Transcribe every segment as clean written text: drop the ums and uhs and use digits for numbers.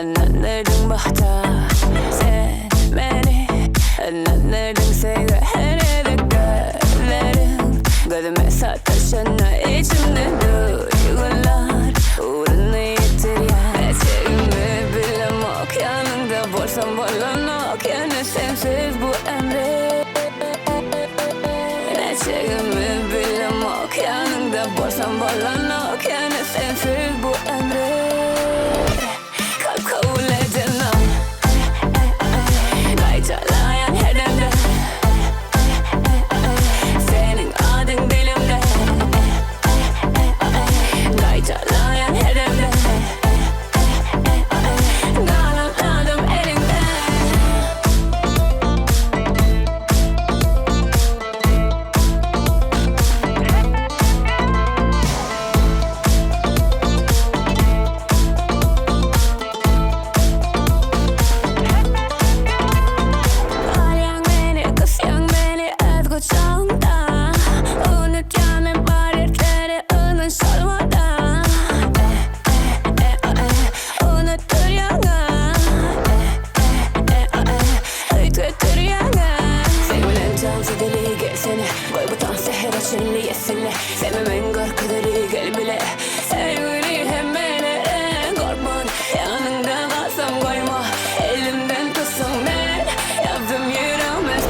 Anladın bahta sen beni, anladın sevgi her yerde gözlerim. Gözüme sataşana içimde duygular uğrunu yitiriyor. Eteğimi bilem ok yanında bolsam bolanok. Yani sensiz bu emre. Eteğimi bilem ok yanında bolsam bolanok. Yani sensiz bu emre. Sevmemen korkuları gel bile. Sevgili hemene korkman. Yanında kalsam koyma. Elimden tutsun ben. Yaptım yürümez.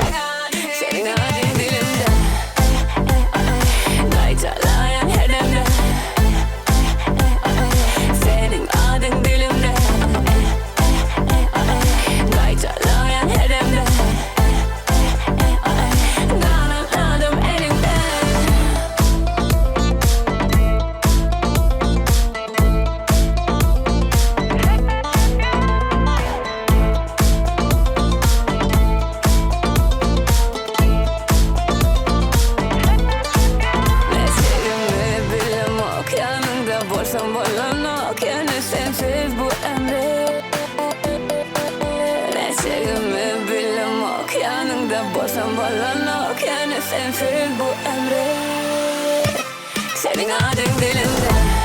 Senin adın dilimde. Gaytalayan her demde. Senin adın dilimde. Gaytalayan her demde. Bolsam bolanok, yani sensiz bu emre. Ne sevgimi bilem ok yanında bolsam bolanok. Yani sensiz bu emre. Senin adın dilimde.